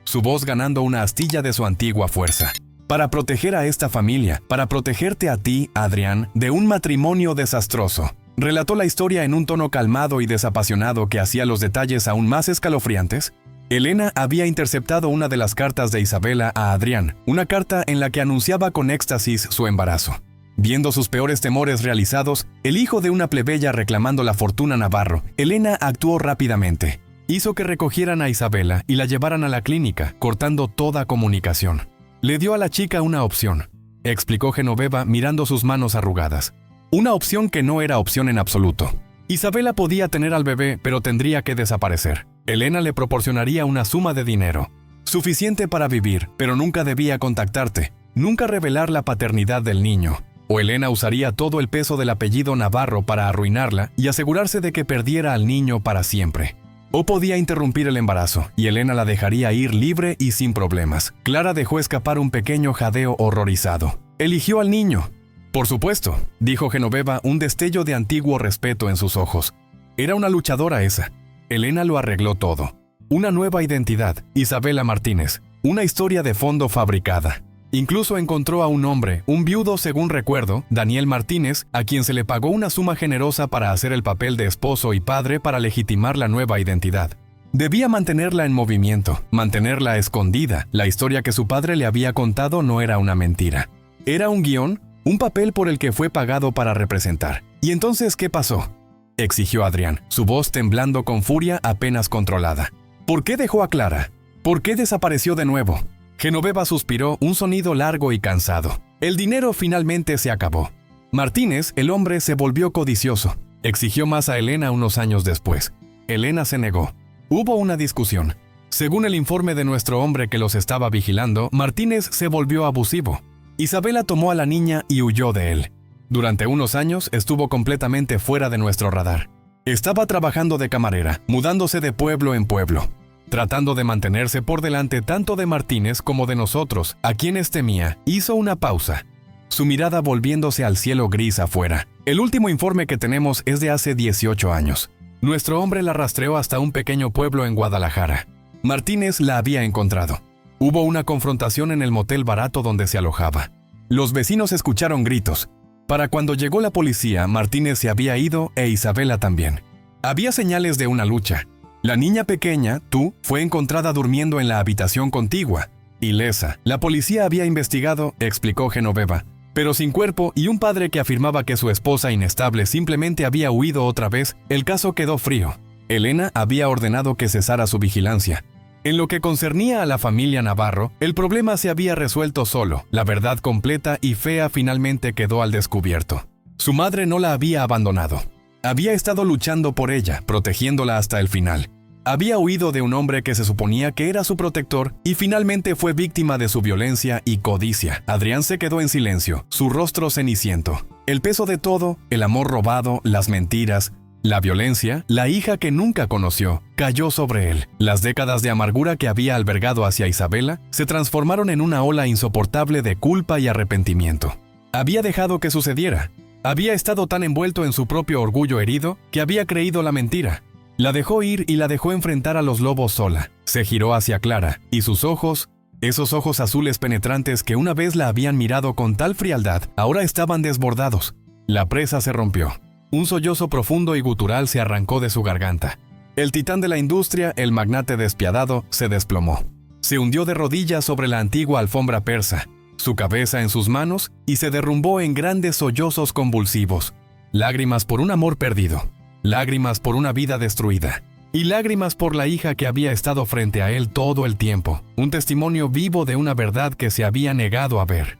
su voz ganando una astilla de su antigua fuerza. «Para proteger a esta familia, para protegerte a ti, Adrián, de un matrimonio desastroso». Relató la historia en un tono calmado y desapasionado que hacía los detalles aún más escalofriantes. Elena había interceptado una de las cartas de Isabela a Adrián, una carta en la que anunciaba con éxtasis su embarazo. Viendo sus peores temores realizados, el hijo de una plebeya reclamando la fortuna Navarro, Elena actuó rápidamente. Hizo que recogieran a Isabela y la llevaran a la clínica, cortando toda comunicación. Le dio a la chica una opción, explicó Genoveva mirando sus manos arrugadas. Una opción que no era opción en absoluto. Isabela podía tener al bebé, pero tendría que desaparecer. Elena le proporcionaría una suma de dinero, suficiente para vivir, pero nunca debía contactarte, nunca revelar la paternidad del niño. O Elena usaría todo el peso del apellido Navarro para arruinarla y asegurarse de que perdiera al niño para siempre. O podía interrumpir el embarazo, y Elena la dejaría ir libre y sin problemas. Clara dejó escapar un pequeño jadeo horrorizado. Eligió al niño. «Por supuesto», dijo Genoveva, un destello de antiguo respeto en sus ojos. Era una luchadora esa. Elena lo arregló todo. Una nueva identidad, Isabela Martínez. Una historia de fondo fabricada. Incluso encontró a un hombre, un viudo según recuerdo, Daniel Martínez, a quien se le pagó una suma generosa para hacer el papel de esposo y padre para legitimar la nueva identidad. Debía mantenerla en movimiento, mantenerla escondida. La historia que su padre le había contado no era una mentira. Era un guión, un papel por el que fue pagado para representar. ¿Y entonces qué pasó?, exigió Adrián, su voz temblando con furia apenas controlada. ¿Por qué dejó a Clara? ¿Por qué desapareció de nuevo? Genoveva suspiró, un sonido largo y cansado. El dinero finalmente se acabó. Martínez, el hombre, se volvió codicioso. Exigió más a Elena unos años después. Elena se negó. Hubo una discusión. Según el informe de nuestro hombre que los estaba vigilando, Martínez se volvió abusivo. Isabela tomó a la niña y huyó de él. Durante unos años estuvo completamente fuera de nuestro radar. Estaba trabajando de camarera, mudándose de pueblo en pueblo, tratando de mantenerse por delante tanto de Martínez como de nosotros, a quienes temía. Hizo una pausa, su mirada volviéndose al cielo gris afuera. El último informe que tenemos es de hace 18 años. Nuestro hombre la rastreó hasta un pequeño pueblo en Guadalajara. Martínez la había encontrado. Hubo una confrontación en el motel barato donde se alojaba. Los vecinos escucharon gritos. Para cuando llegó la policía, Martínez se había ido e Isabela también. Había señales de una lucha. La niña pequeña, tú, fue encontrada durmiendo en la habitación contigua, ilesa. La policía había investigado, explicó Genoveva, pero sin cuerpo, y un padre que afirmaba que su esposa inestable simplemente había huido otra vez. El caso quedó frío. Elena había ordenado que cesara su vigilancia. En lo que concernía a la familia Navarro, el problema se había resuelto solo. La verdad completa y fea finalmente quedó al descubierto. Su madre no la había abandonado. Había estado luchando por ella, protegiéndola hasta el final. Había huido de un hombre que se suponía que era su protector y finalmente fue víctima de su violencia y codicia. Adrián se quedó en silencio, su rostro ceniciento. El peso de todo, el amor robado, las mentiras, la violencia, la hija que nunca conoció, cayó sobre él. Las décadas de amargura que había albergado hacia Isabela se transformaron en una ola insoportable de culpa y arrepentimiento. Había dejado que sucediera. Había estado tan envuelto en su propio orgullo herido que había creído la mentira. La dejó ir y la dejó enfrentar a los lobos sola. Se giró hacia Clara, y sus ojos, esos ojos azules penetrantes que una vez la habían mirado con tal frialdad, ahora estaban desbordados. La presa se rompió. Un sollozo profundo y gutural se arrancó de su garganta. El titán de la industria, el magnate despiadado, se desplomó. Se hundió de rodillas sobre la antigua alfombra persa, su cabeza en sus manos, y se derrumbó en grandes sollozos convulsivos. Lágrimas por un amor perdido. Lágrimas por una vida destruida. y lágrimas por la hija que había estado frente a él todo el tiempo, un testimonio vivo de una verdad que se había negado a ver.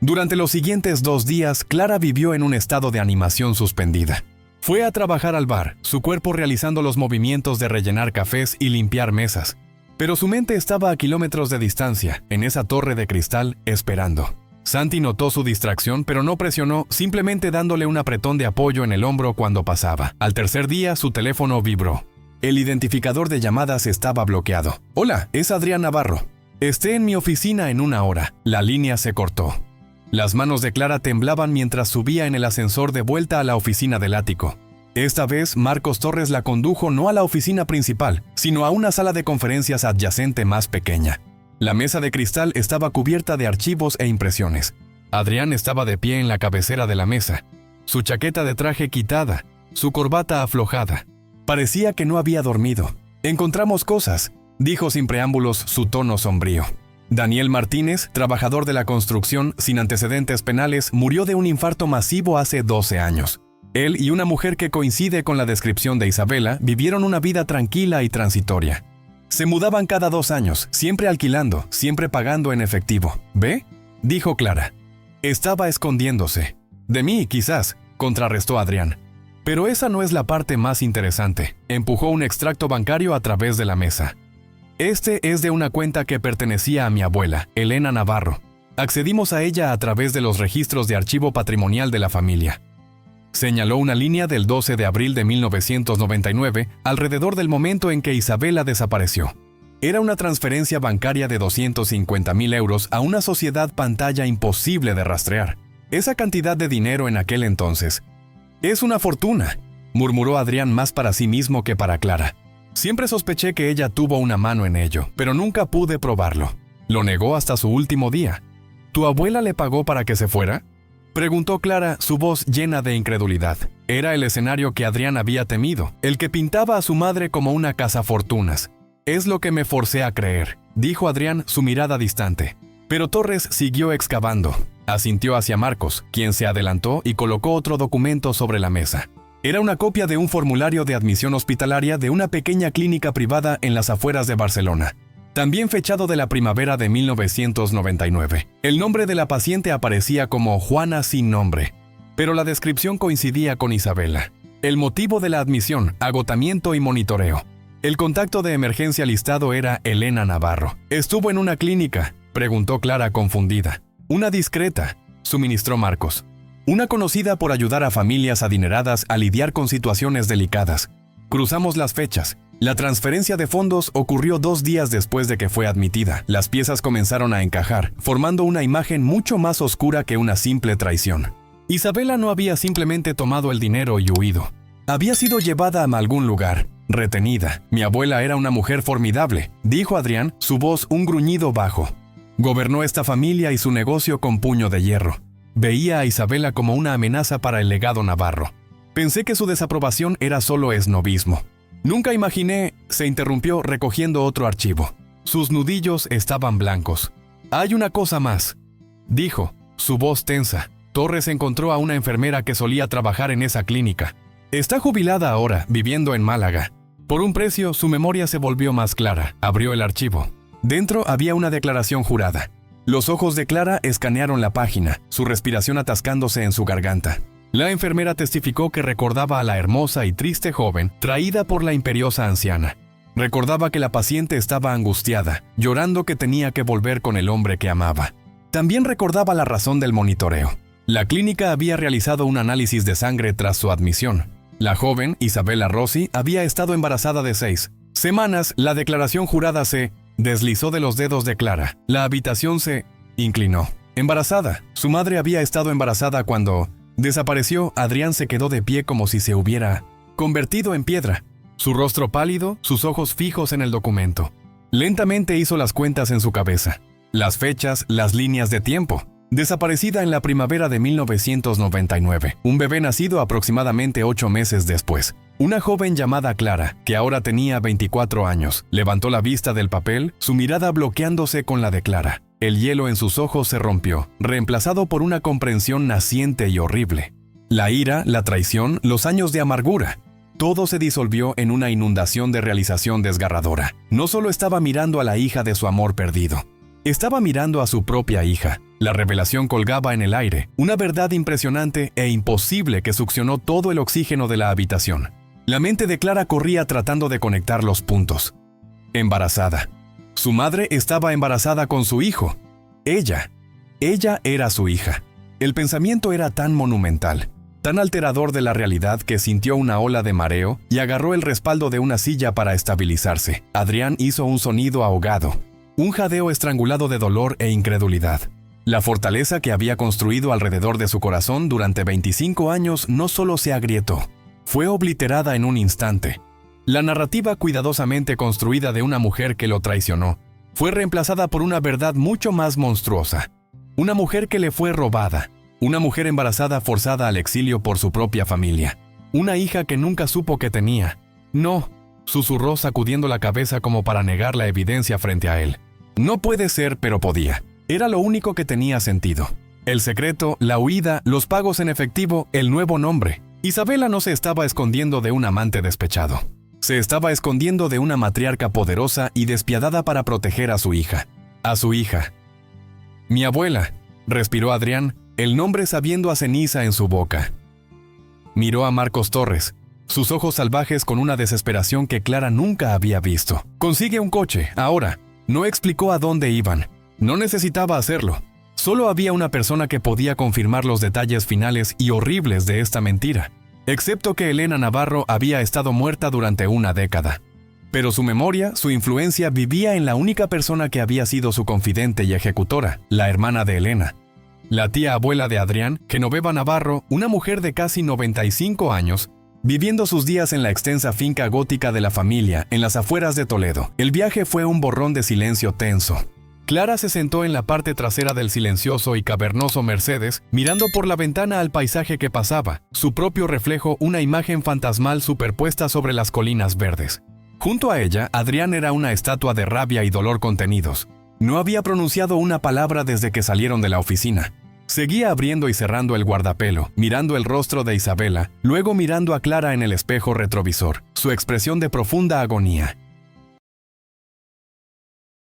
Durante los siguientes 2 días, Clara vivió en un estado de animación suspendida. Fue a trabajar al bar, su cuerpo realizando los movimientos de rellenar cafés y limpiar mesas. Pero su mente estaba a kilómetros de distancia, en esa torre de cristal, esperando. Santi notó su distracción, pero no presionó, simplemente dándole un apretón de apoyo en el hombro cuando pasaba. Al tercer día, su teléfono vibró. El identificador de llamadas estaba bloqueado. «Hola, es Adrián Navarro. Esté en mi oficina en 1 hora». La línea se cortó. Las manos de Clara temblaban mientras subía en el ascensor de vuelta a la oficina del ático. Esta vez, Marcos Torres la condujo no a la oficina principal, sino a una sala de conferencias adyacente más pequeña. La mesa de cristal estaba cubierta de archivos e impresiones. Adrián estaba de pie en la cabecera de la mesa, su chaqueta de traje quitada, su corbata aflojada. Parecía que no había dormido. «Encontramos cosas», dijo sin preámbulos, su tono sombrío. Daniel Martínez, trabajador de la construcción sin antecedentes penales, murió de un infarto masivo hace 12 años. Él y una mujer que coincide con la descripción de Isabela vivieron una vida tranquila y transitoria. Se mudaban cada 2 años, siempre alquilando, siempre pagando en efectivo. «¿Ve?», dijo Clara. Estaba escondiéndose. «De mí, quizás», contrarrestó Adrián. «Pero esa no es la parte más interesante». Empujó un extracto bancario a través de la mesa. «Este es de una cuenta que pertenecía a mi abuela, Elena Navarro. Accedimos a ella a través de los registros de archivo patrimonial de la familia». Señaló una línea del 12 de abril de 1999, alrededor del momento en que Isabela desapareció. Era una transferencia bancaria de 250.000 euros a una sociedad pantalla imposible de rastrear. Esa cantidad de dinero en aquel entonces. «Es una fortuna», murmuró Adrián más para sí mismo que para Clara. «Siempre sospeché que ella tuvo una mano en ello, pero nunca pude probarlo». Lo negó hasta su último día. «¿Tu abuela le pagó para que se fuera?», preguntó Clara, su voz llena de incredulidad. Era el escenario que Adrián había temido, el que pintaba a su madre como una cazafortunas. «Es lo que me forcé a creer», dijo Adrián, su mirada distante. Pero Torres siguió excavando. Asintió hacia Marcos, quien se adelantó y colocó otro documento sobre la mesa. Era una copia de un formulario de admisión hospitalaria de una pequeña clínica privada en las afueras de Barcelona. También fechado de la primavera de 1999. El nombre de la paciente aparecía como Juana sin nombre, pero la descripción coincidía con Isabela. El motivo de la admisión, agotamiento y monitoreo. El contacto de emergencia listado era Elena Navarro. «¿Estuvo en una clínica?», preguntó Clara confundida. «Una discreta», suministró Marcos. «Una conocida por ayudar a familias adineradas a lidiar con situaciones delicadas». Cruzamos las fechas. La transferencia de fondos ocurrió 2 días después de que fue admitida. Las piezas comenzaron a encajar, formando una imagen mucho más oscura que una simple traición. Isabela no había simplemente tomado el dinero y huido. Había sido llevada a algún lugar, retenida. «Mi abuela era una mujer formidable», dijo Adrián, su voz un gruñido bajo. «Gobernó esta familia y su negocio con puño de hierro. Veía a Isabela como una amenaza para el legado navarro. Pensé que su desaprobación era solo esnobismo. Nunca imaginé», se interrumpió recogiendo otro archivo. Sus nudillos estaban blancos. «Hay una cosa más», dijo, su voz tensa. Torres encontró a una enfermera que solía trabajar en esa clínica. Está jubilada ahora, viviendo en Málaga. Por un precio, su memoria se volvió más clara. Abrió el archivo. Dentro había una declaración jurada. Los ojos de Clara escanearon la página, su respiración atascándose en su garganta. La enfermera testificó que recordaba a la hermosa y triste joven traída por la imperiosa anciana. Recordaba que la paciente estaba angustiada, llorando que tenía que volver con el hombre que amaba. También recordaba la razón del monitoreo. La clínica había realizado un análisis de sangre tras su admisión. La joven, Isabela Rossi, había estado embarazada de 6 semanas. La declaración jurada se deslizó de los dedos de Clara. La habitación se inclinó. Embarazada. Su madre había estado embarazada cuando desapareció. Adrián se quedó de pie como si se hubiera convertido en piedra. Su rostro pálido, sus ojos fijos en el documento. Lentamente hizo las cuentas en su cabeza. Las fechas, las líneas de tiempo. Desaparecida en la primavera de 1999. Un bebé nacido aproximadamente 8 meses después. Una joven llamada Clara, que ahora tenía 24 años, levantó la vista del papel, su mirada bloqueándose con la de Clara. El hielo en sus ojos se rompió, reemplazado por una comprensión naciente y horrible. La ira, la traición, los años de amargura. Todo se disolvió en una inundación de realización desgarradora. No solo estaba mirando a la hija de su amor perdido, estaba mirando a su propia hija. La revelación colgaba en el aire, una verdad impresionante e imposible que succionó todo el oxígeno de la habitación. La mente de Clara corría tratando de conectar los puntos. Embarazada. Su madre estaba embarazada con su hijo. Ella era su hija. El pensamiento era tan monumental, tan alterador de la realidad que sintió una ola de mareo y agarró el respaldo de una silla para estabilizarse. Adrián hizo un sonido ahogado, un jadeo estrangulado de dolor e incredulidad. La fortaleza que había construido alrededor de su corazón durante 25 años no solo se agrietó, fue obliterada en un instante. La narrativa cuidadosamente construida de una mujer que lo traicionó fue reemplazada por una verdad mucho más monstruosa. Una mujer que le fue robada, una mujer embarazada forzada al exilio por su propia familia, una hija que nunca supo que tenía. No, susurró sacudiendo la cabeza como para negar la evidencia frente a él. No puede ser, pero podía. Era lo único que tenía sentido. El secreto, la huida, los pagos en efectivo, el nuevo nombre. Isabela no se estaba escondiendo de un amante despechado. Se estaba escondiendo de una matriarca poderosa y despiadada para proteger a su hija. A su hija. Mi abuela, respiró Adrián, el nombre sabiendo a ceniza en su boca. Miró a Marcos Torres, sus ojos salvajes con una desesperación que Clara nunca había visto. Consigue un coche, ahora. No explicó a dónde iban. No necesitaba hacerlo. Solo había una persona que podía confirmar los detalles finales y horribles de esta mentira, excepto que Elena Navarro había estado muerta durante una década. Pero su memoria, su influencia vivía en la única persona que había sido su confidente y ejecutora, la hermana de Elena. La tía abuela de Adrián, Genoveva Navarro, una mujer de casi 95 años, viviendo sus días en la extensa finca gótica de la familia, en las afueras de Toledo. El viaje fue un borrón de silencio tenso. Clara se sentó en la parte trasera del silencioso y cavernoso Mercedes, mirando por la ventana al paisaje que pasaba, su propio reflejo una imagen fantasmal superpuesta sobre las colinas verdes. Junto a ella, Adrián era una estatua de rabia y dolor contenidos. No había pronunciado una palabra desde que salieron de la oficina. Seguía abriendo y cerrando el guardapelo, mirando el rostro de Isabela, luego mirando a Clara en el espejo retrovisor, su expresión de profunda agonía.